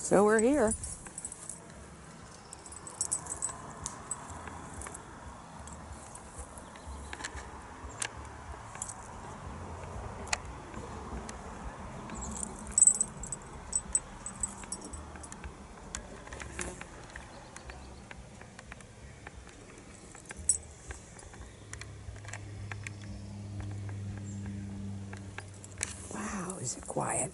So we're here. Wow, is it quiet?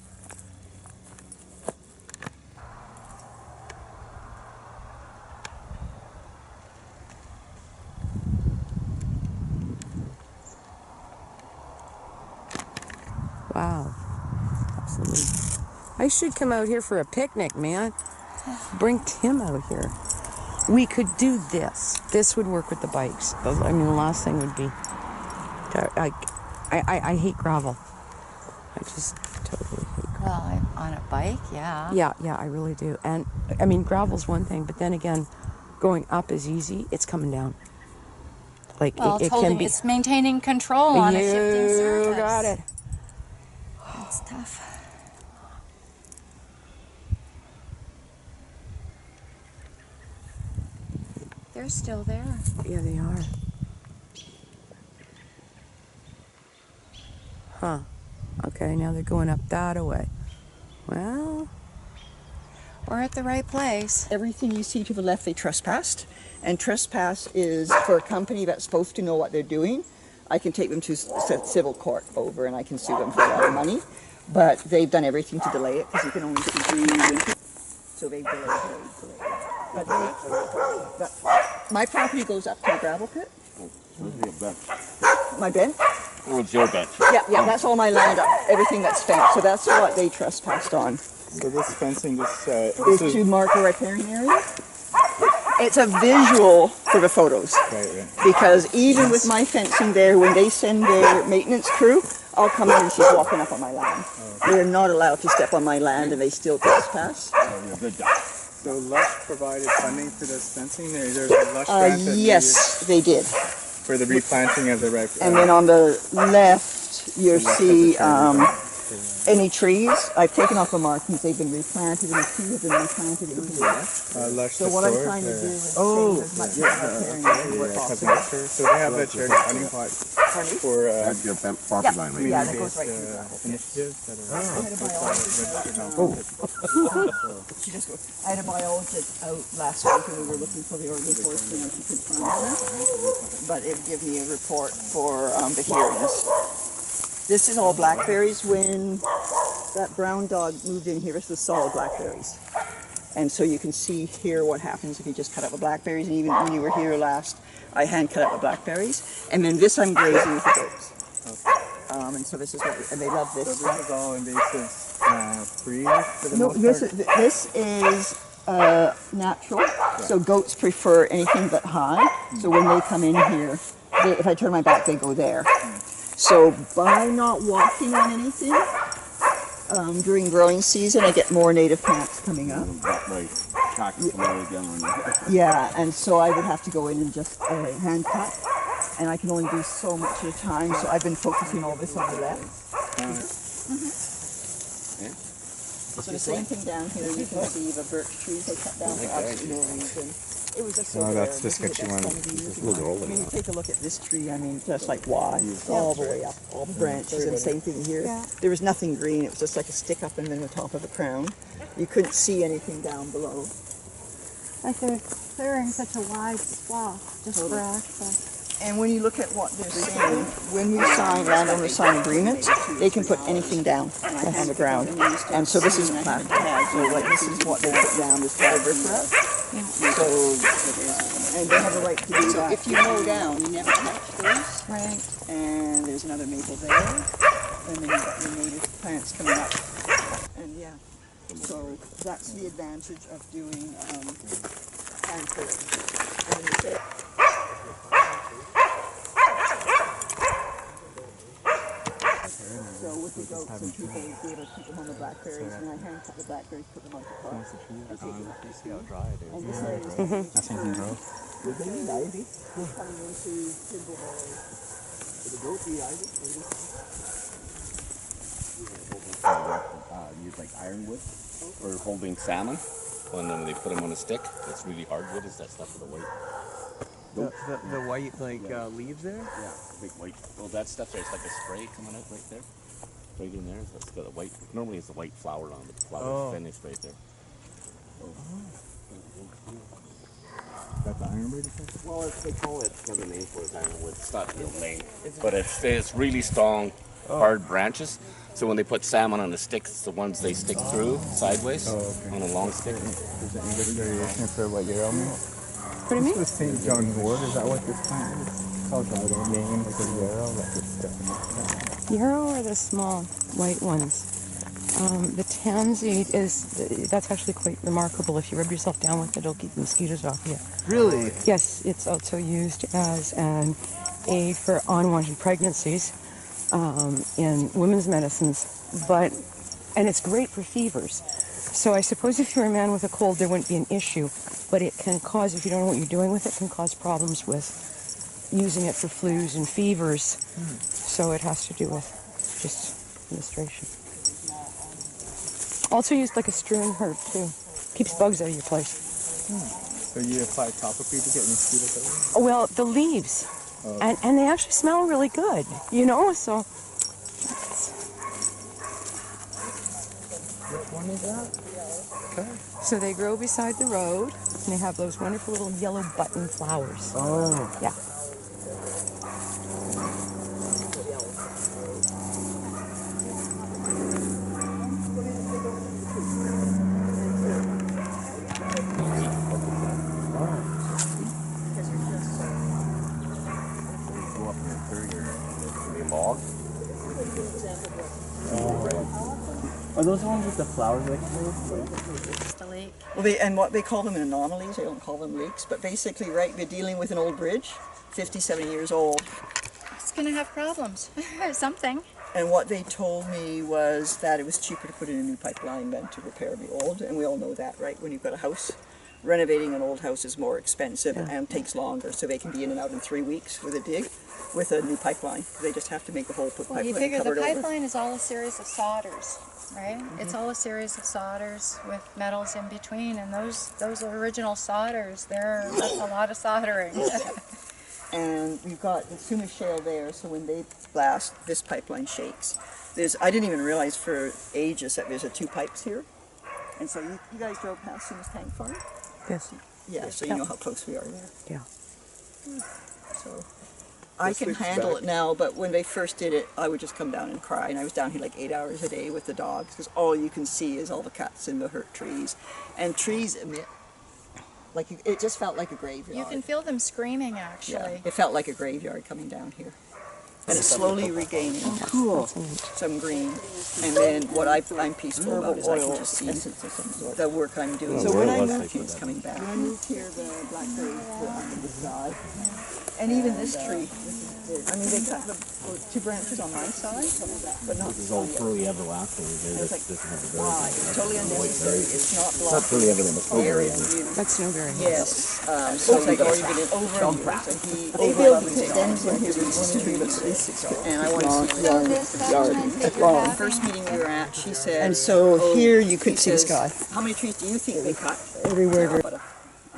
Wow, absolutely. I should come out here for a picnic, man. Bring Tim out here. We could do this. This would work with the bikes. I mean, the last thing would be, I hate gravel. I just totally hate gravel. Well, on a bike, yeah. Yeah, I really do. And I mean, gravel's one thing, but then again, going up is easy. It's coming down. Like Well, it can be. It's maintaining control on a shifting surface. You got it. It's tough. They're still there. Yeah, they are. Huh. Okay, now they're going up that way. Well, We're at the right place. Everything you see to the left, they trespassed. And trespass is for a company that's supposed to know what they're doing. I can take them to civil court over and I can sue them for a lot of money. But they've done everything to delay it because you can only see 3 winters. So they've delayed. But my property goes up to the gravel pit. My bench? Oh, it's your bench. Yeah, that's all my land up, everything that's fenced. So that's what they trespassed on. So this fencing, Is to mark a riparian area. It's a visual for the photos. Right. Because even with my fencing there, when they send their maintenance crew, I'll come in and she's walking up on my land. They're not allowed to step on my land and they still trespass. Oh, you're a good guy. So Lush provided funding for this fencing? There's a Lush grant that Yes, they did. for the replanting of the And then on the left, you'll see any trees. I've taken off the markings. They've been replanted and the trees have been replanted into the left. Lush So what I'm trying to do is save as much riparian area as possible. So they have a charity funding pot for That's your property line, right? Yeah, that goes right through that. initiatives that are I had a biologist out last week and we were looking for the Oregon Forest and she couldn't find it. But it gave me a report for the hearings. This is all blackberries. When that brown dog moved in here, this was solid blackberries. And so you can see here what happens if you just cut up the blackberries. And even when you were here last, I hand cut up the blackberries. And then this I'm grazing with the goats. And so this is what, and they love this. So this is all invasive free for the most part? This is natural. Yeah. So goats prefer anything but high. So when they come in here, if I turn my back, they go there. So by not walking on anything, during growing season, I get more native plants coming up. Right. Yeah, and so I would have to go in and just hand cut, and I can only do so much at a time, so I've been focusing all this on the left. So the same thing down here, you can see the birch trees I cut down for absolutely no reason. It was just so rare. That's the sketchy one. I mean, take a look at this tree, I mean, just like why, all the way up, all the branches, and same thing here. Yeah. There was nothing green, it was just like a stick up and then the top of the crown. You couldn't see anything down below. Like they're clearing such a wide swath just for access. And when you look at what they're saying, when we sign landowners sign agreements, they can put anything down on the ground. And so this is plant tag. So like this is what they put down, this called riprap. So, and they have a right to do that. If you mow down, you never touch those. Right. And there's another maple there. And then you've got your native plants coming up. And yeah, so that's the advantage of doing hand clearing. So with the goats and people, we gave us people on the blackberries, and I hand cut the blackberries, put them on the car. See how dry it is. And this area is Nothing can grow. we're coming into Timber Valley. The goat eat ivy. use like ironwood for holding salmon. And then when they put them on a stick, it's really hard wood. Is that stuff with the white? The white leaves there? Yeah, big white. Well, that stuff there's like a spray coming out right there, right in there. That's got a white. Normally it's a white flower on, but the flower's finished right there. That's ironwood. Well, they call it another name for it. Ironwood. It's not real name, but it's really strong, hard branches. So when they put salmon on the sticks, it's the ones they stick through sideways on a long stick. Is there English variation for what yarrow means? What do you mean? This is St. John's wort. Is that what this plant is? It's called by their name, like a yarrow, like it's definitely. Yarrow are the small white ones. The tansy that's actually quite remarkable. If you rub yourself down with it, it'll keep the mosquitoes off you. Really? Yes, it's also used as an aid for unwanted pregnancies in women's medicines, and it's great for fevers. So I suppose if you're a man with a cold, there wouldn't be an issue, but it can cause, if you don't know what you're doing with it, can cause problems with using it for flus and fevers. So it has to do with just administration. Also used like a strewn herb too. Keeps bugs out of your place. So you apply topically to get mosquito killers? Oh, well, the leaves. And they actually smell really good, you know, so. What one is that? Okay. So they grow beside the road, and they have those wonderful little yellow button flowers. Oh. Yeah. Are those the ones with the flowers like Just a leak. Well, what they call them anomalies, they don't call them leaks, but basically, right, we're dealing with an old bridge, 50, 70 years old. It's going to have problems. Something. And what they told me was that it was cheaper to put in a new pipeline than to repair the old, and we all know that, right? When you've got a house, renovating an old house is more expensive and takes longer, so they can be in and out in 3 weeks with a dig. With a new pipeline, they just have to make the whole pipeline. You figure the covered over. pipeline is all a series of solders, right? It's all a series of solders with metals in between, and those original solders, that's a lot of soldering. And we've got the Suma Shale there, so when they blast, this pipeline shakes. I didn't even realize for ages that there's 2 pipes here. And so you guys drove past Suma's tank farm? Yes. Yeah, so you know how close we are there. Yeah. So I can handle it now, but when they first did it, I would just come down and cry. And I was down here like 8 hours a day with the dogs, because all you can see is all the cuts and the hurt trees. And trees emit, like, it just felt like a graveyard. You can feel them screaming, actually. Yeah, it felt like a graveyard coming down here. And it's slowly regaining some green. And then what I'm peaceful about is I can just see the work I'm doing. So when I moved here, it's coming back. When I moved here, the blackberries were up in the sky. And even this tree, I mean, they cut the 2 branches on my side, but not This is all fully everlasting. it's like, why? It's totally unnecessary. It's not blocking. Not fully evident. It's Area fully view. That's snowberry. Yes, so it's like already been over and over. So they built extends in here with these trees, and I want to see the first meeting we were at, she said. And so here you could see the sky. How many trees do you think they cut? Everywhere.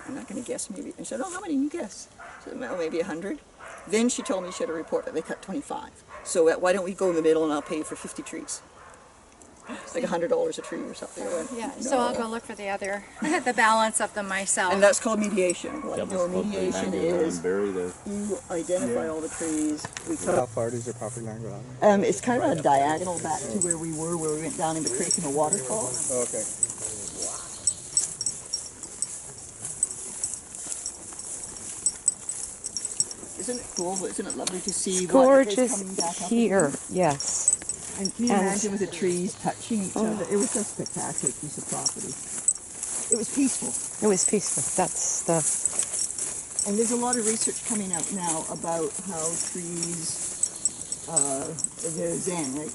I'm not going to guess, maybe. And she said, oh, how many do you guess? I said, well, maybe 100. Then she told me she had a report that they cut 25. So why don't we go in the middle and I'll pay you for 50 trees? It's like $100 a tree or something. Yeah, so I'll go look for the balance of them myself. And that's called mediation. Like, mediation is bury the. you identify all the trees. We cut How far does your property line go out? it's kind of a diagonal back to where we went down in the creek in the waterfall. Oh, okay. Isn't it cool? Isn't it lovely to see Gorgeous what is coming back up here, again? yes. And can you imagine with the trees touching each other? It was a spectacular piece of property. It was peaceful. It was peaceful. That's the. And there's a lot of research coming out now about how trees, they're zen, right?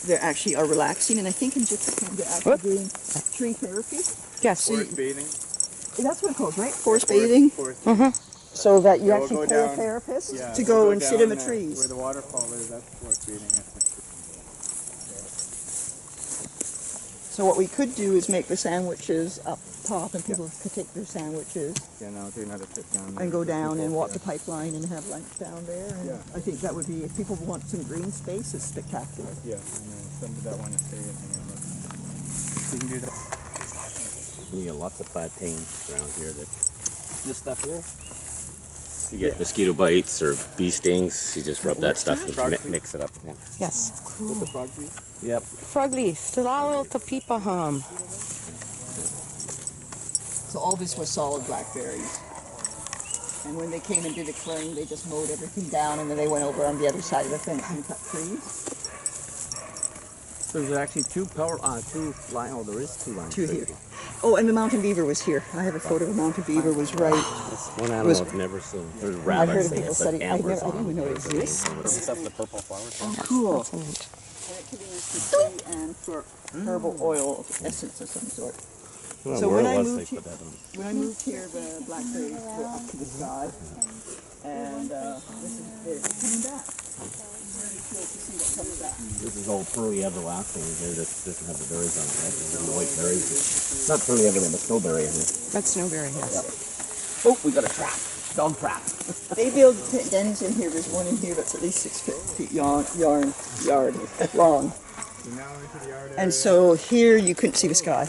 They actually are relaxing, and I think in Japan they're actually doing tree therapy. Yes. Forest bathing. That's what it's called, right? Forest bathing. Forest bathing. So that you Yeah, we'll actually go pay a down- therapist Yeah, to we'll go and sit in the down, trees. Where the waterfall is, that's forest bathing. So what we could do is make the sandwiches up top, and people could take their sandwiches Yeah, now do another trip down there. and go down and walk the pipeline and have lunch down there. And Yeah. I think that would be, if people want some green space, it's spectacular. Yeah, and then some that want to stay and hang out. So you can do that. You get lots of plantains around here. This stuff here. You get mosquito bites or bee stings. You just rub that stuff and mix it up. Yeah. Yes. With the frog leaf? Yep. Frog leaf. Slalal tapipaham. So all this was solid blackberries. And when they came and did the clearing, they just mowed everything down, and then they went over on the other side of the fence and cut trees. So there's actually two line. Oh, there is two lines. Two here. Oh, and the mountain beaver was here. I have a photo of the mountain beaver was right. That's one animal I've never seen. There's I've rabbits. heard of They people have studying. I antlers didn't even know it exists. What's up the purple flowers? Oh, cool. That's neat. And it could be used for tea and for herbal oil essence of some sort. So when I moved here, the blackberries were up to the sky, and this is they're coming back. Really cool to see what comes back. This is old pearly everlasting here that doesn't have the berries on it, right? There's the white berries. It's not pearly everlasting, but snowberry, I think. That's snowberry, yes. Oh, we got a trap. Dog trap. They build dens in here. There's one in here that's at least 6 feet yard long. And so here you couldn't see the sky.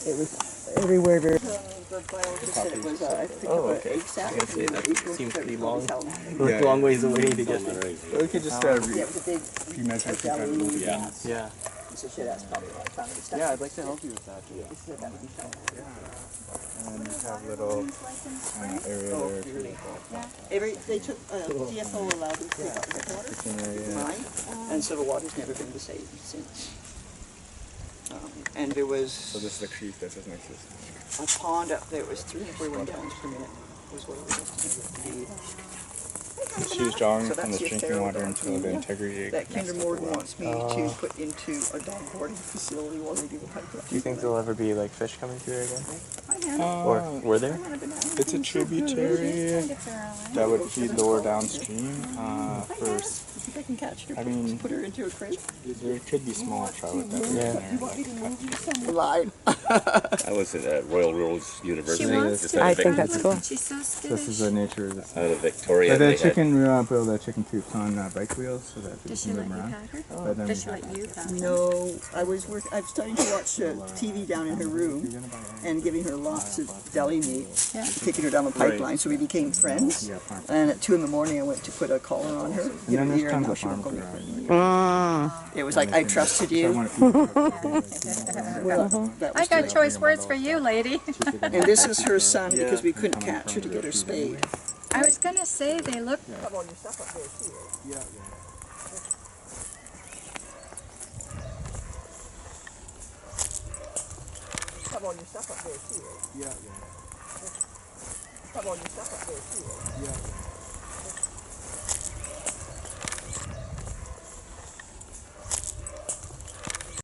It was everywhere. The biologist said it was, I think, egg sac. I see that seems pretty long. Yeah. Long ways away to get there. Well, we could just Yeah, it was a big if you measure it, kind of move it. Yeah. Yeah. piece of shit. That's probably what I found it stuff. Yeah, I'd like to help you with that. Yeah. This is that would be fun. And then you have little area there. They took, DFO allowed them to take out the water. Yeah. Mine, and so the water's never been the same since. And there was So this is the creek that says next to this. a pond up there. It was 341 gallons per minute was what it was estimated to be. She's drawing So from that's the your drinking water feral into dog the integrity. that Kinder Morgan wants me to put into a dog boarding facility while they do the pipeline. Do you think there'll ever be like fish coming through there again? I Or were there? It's a tributary that would feed lower downstream. First, think I can catch her. I mean- Put her into a crate. there could be small trout with that. Yeah. Lied. I was at Royal Roads University. wants just to. out I of think that's cool. She's so skittish. This is the nature of this. Out of Victoria. But the they had- chicken, we want to build chicken coops on bike wheels so that people Does she can let move you around. pat her? But then Does we she have let you pat her? No, I was starting to watch TV down in her room and giving her lots of deli meat, taking her down the pipeline, so we became friends. Yeah, farm. And at 2 a.m, I went to put a collar on her, And give then her there's ear, and tons now of she won't farms go near around. her. It was like, I trusted So I you. want to feed Well, that I was got good. choice words for you, lady. And this is her son because we couldn't catch her to get her spayed. I was gonna say they look. Have all your stuff up there too, right? Have all your stuff up there too, right? Have all your stuff up there too, right?